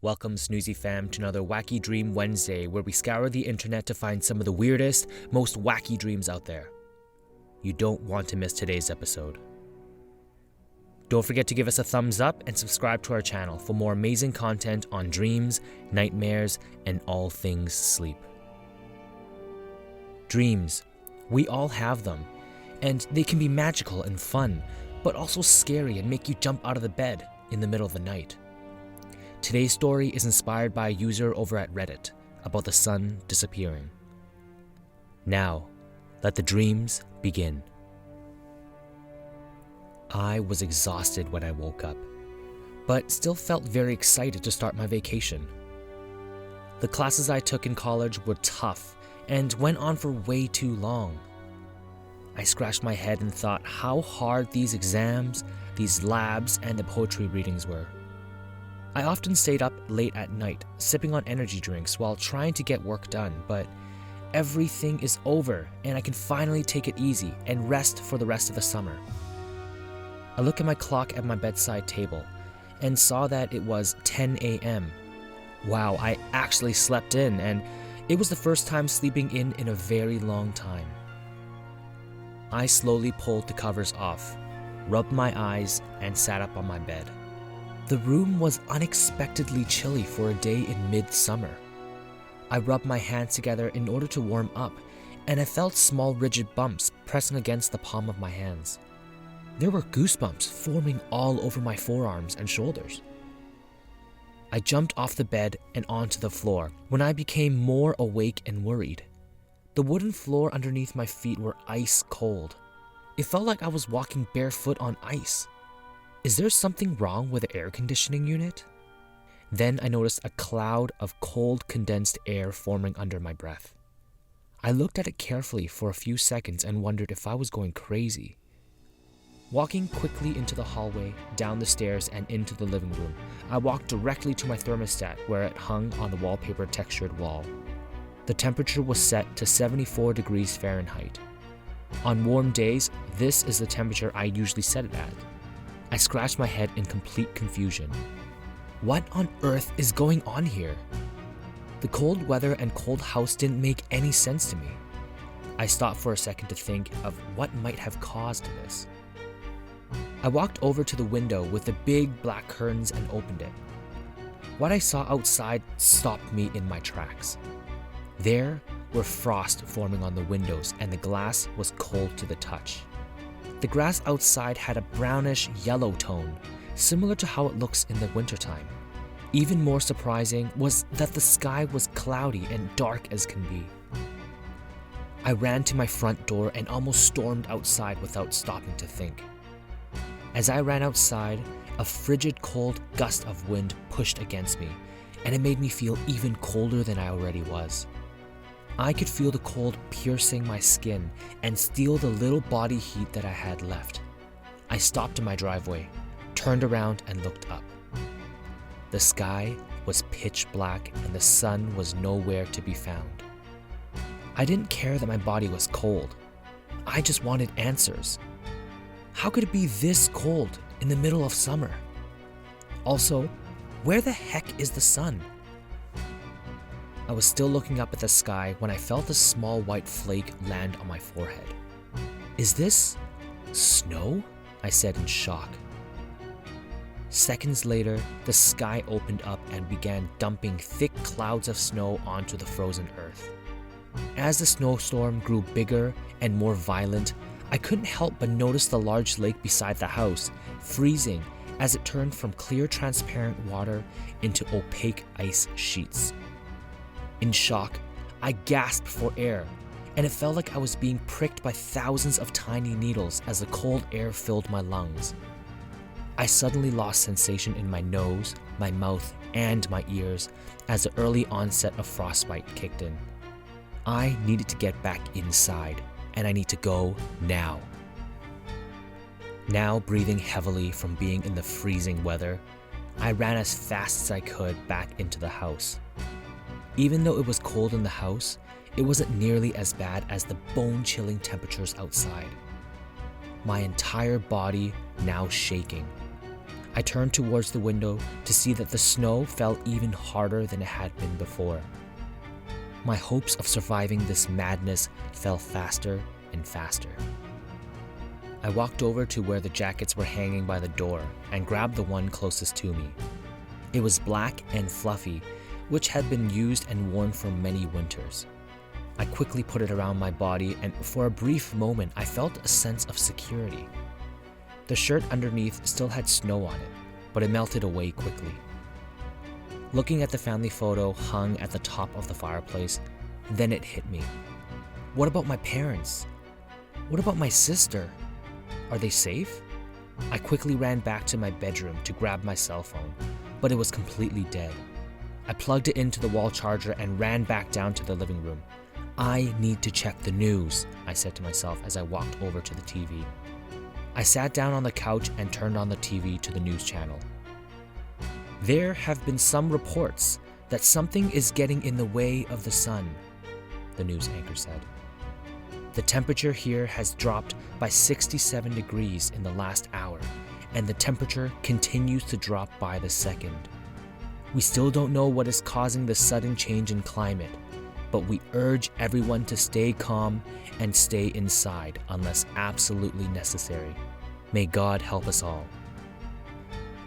Welcome, Snoozy fam, to another Wacky Dream Wednesday, where we scour the internet to find some of the weirdest, most wacky dreams out there. You don't want to miss today's episode. Don't forget to give us a thumbs up and subscribe to our channel for more amazing content on dreams, nightmares, and all things sleep. Dreams. We all have them, and they can be magical and fun, but also scary and make you jump out of the bed in the middle of the night. Today's story is inspired by a user over at Reddit about the sun disappearing. Now, let the dreams begin. I was exhausted when I woke up, but still felt very excited to start my vacation. The classes I took in college were tough and went on for way too long. I scratched my head and thought how hard these exams, these labs, and the poetry readings were. I often stayed up late at night, sipping on energy drinks while trying to get work done, but everything is over and I can finally take it easy and rest for the rest of the summer. I looked at my clock at my bedside table and saw that it was 10 a.m. Wow, I actually slept in, and it was the first time sleeping in a very long time. I slowly pulled the covers off, rubbed my eyes, and sat up on my bed. The room was unexpectedly chilly for a day in mid-summer. I rubbed my hands together in order to warm up, and I felt small rigid bumps pressing against the palm of my hands. There were goosebumps forming all over my forearms and shoulders. I jumped off the bed and onto the floor when I became more awake and worried. The wooden floor underneath my feet were ice cold. It felt like I was walking barefoot on ice. Is there something wrong with the air conditioning unit? Then I noticed a cloud of cold condensed air forming under my breath. I looked at it carefully for a few seconds and wondered if I was going crazy. Walking quickly into the hallway, down the stairs, and into the living room, I walked directly to my thermostat where it hung on the wallpaper textured wall. The temperature was set to 74 degrees Fahrenheit. On warm days, this is the temperature I usually set it at. I scratched my head in complete confusion. What on earth is going on here? The cold weather and cold house didn't make any sense to me. I stopped for a second to think of what might have caused this. I walked over to the window with the big black curtains and opened it. What I saw outside stopped me in my tracks. There were frost forming on the windows and the glass was cold to the touch. The grass outside had a brownish yellow tone, similar to how it looks in the wintertime. Even more surprising was that the sky was cloudy and dark as can be. I ran to my front door and almost stormed outside without stopping to think. As I ran outside, a frigid cold gust of wind pushed against me, and it made me feel even colder than I already was. I could feel the cold piercing my skin and steal the little body heat that I had left. I stopped in my driveway, turned around, and looked up. The sky was pitch black and the sun was nowhere to be found. I didn't care that my body was cold. I just wanted answers. How could it be this cold in the middle of summer? Also, where the heck is the sun? I was still looking up at the sky when I felt a small white flake land on my forehead. Is this snow? I said in shock. Seconds later, the sky opened up and began dumping thick clouds of snow onto the frozen earth. As the snowstorm grew bigger and more violent, I couldn't help but notice the large lake beside the house freezing as it turned from clear transparent water into opaque ice sheets. In shock, I gasped for air, and it felt like I was being pricked by thousands of tiny needles as the cold air filled my lungs. I suddenly lost sensation in my nose, my mouth, and my ears as the early onset of frostbite kicked in. I needed to get back inside, and I need to go now. Now breathing heavily from being in the freezing weather, I ran as fast as I could back into the house. Even though it was cold in the house, it wasn't nearly as bad as the bone-chilling temperatures outside. My entire body now shaking. I turned towards the window to see that the snow fell even harder than it had been before. My hopes of surviving this madness fell faster and faster. I walked over to where the jackets were hanging by the door and grabbed the one closest to me. It was black and fluffy, which had been used and worn for many winters. I quickly put it around my body, and for a brief moment I felt a sense of security. The shirt underneath still had snow on it, but it melted away quickly. Looking at the family photo hung at the top of the fireplace, then it hit me. What about my parents? What about my sister? Are they safe? I quickly ran back to my bedroom to grab my cell phone, but it was completely dead. I plugged it into the wall charger and ran back down to the living room. I need to check the news, I said to myself as I walked over to the TV. I sat down on the couch and turned on the TV to the news channel. There have been some reports that something is getting in the way of the sun, the news anchor said. The temperature here has dropped by 67 degrees in the last hour, and the temperature continues to drop by the second. We still don't know what is causing the sudden change in climate, but we urge everyone to stay calm and stay inside unless absolutely necessary. May God help us all.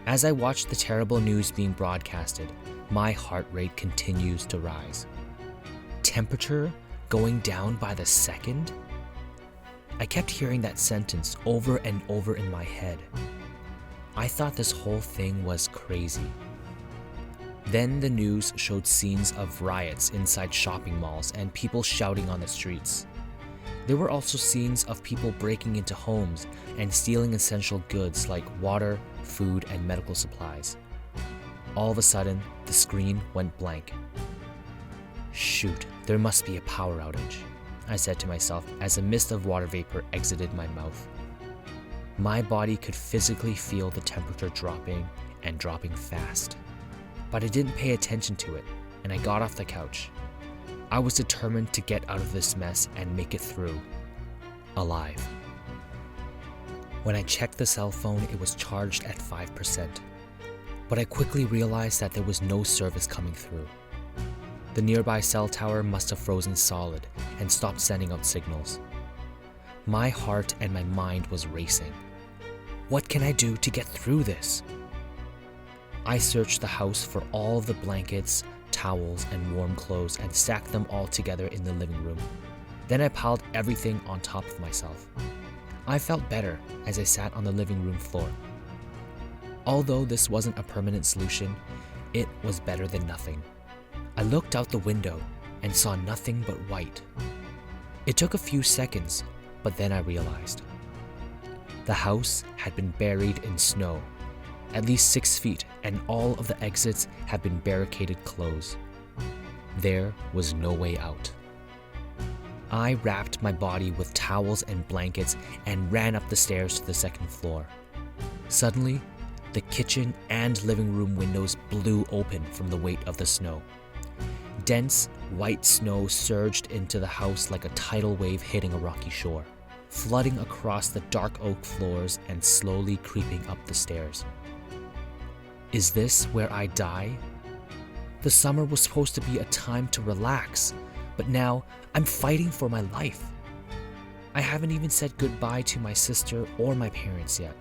As I watch the terrible news being broadcasted, my heart rate continues to rise. Temperature going down by the second? I kept hearing that sentence over and over in my head. I thought this whole thing was crazy. Then the news showed scenes of riots inside shopping malls and people shouting on the streets. There were also scenes of people breaking into homes and stealing essential goods like water, food, and medical supplies. All of a sudden, the screen went blank. Shoot, there must be a power outage, I said to myself as a mist of water vapor exited my mouth. My body could physically feel the temperature dropping and dropping fast. But I didn't pay attention to it, and I got off the couch. I was determined to get out of this mess and make it through, alive. When I checked the cell phone, it was charged at 5%, but I quickly realized that there was no service coming through. The nearby cell tower must have frozen solid and stopped sending out signals. My heart and my mind was racing. What can I do to get through this? I searched the house for all of the blankets, towels, and warm clothes and stacked them all together in the living room. Then I piled everything on top of myself. I felt better as I sat on the living room floor. Although this wasn't a permanent solution, it was better than nothing. I looked out the window and saw nothing but white. It took a few seconds, but then I realized. The house had been buried in snow, at least 6 feet, and all of the exits had been barricaded closed. There was no way out. I wrapped my body with towels and blankets and ran up the stairs to the second floor. Suddenly, the kitchen and living room windows blew open from the weight of the snow. Dense, white snow surged into the house like a tidal wave hitting a rocky shore, flooding across the dark oak floors and slowly creeping up the stairs. Is this where I die? The summer was supposed to be a time to relax, but now I'm fighting for my life. I haven't even said goodbye to my sister or my parents yet.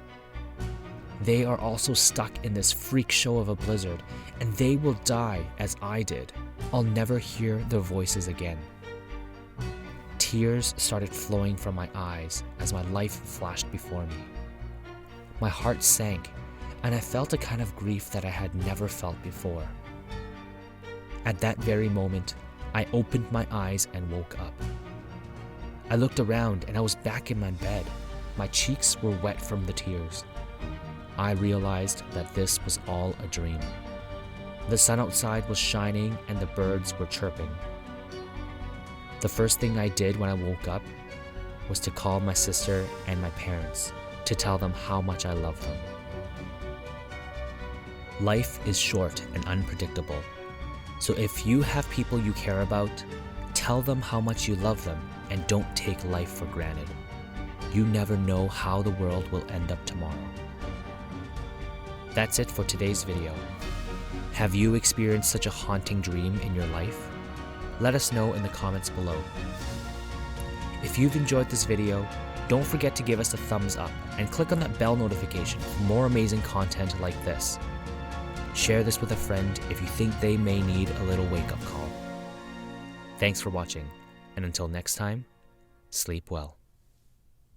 They are also stuck in this freak show of a blizzard, and they will die as I did. I'll never hear their voices again. Tears started flowing from my eyes as my life flashed before me. My heart sank, and I felt a kind of grief that I had never felt before. At that very moment, I opened my eyes and woke up. I looked around and I was back in my bed. My cheeks were wet from the tears. I realized that this was all a dream. The sun outside was shining and the birds were chirping. The first thing I did when I woke up was to call my sister and my parents to tell them how much I love them. Life is short and unpredictable, so if you have people you care about, tell them how much you love them and don't take life for granted. You never know how the world will end up tomorrow. That's it for today's video. Have you experienced such a haunting dream in your life? Let us know in the comments below. If you've enjoyed this video, don't forget to give us a thumbs up and click on that bell notification for more amazing content like this. Share this with a friend if you think they may need a little wake-up call. Thanks for watching, and until next time, sleep well.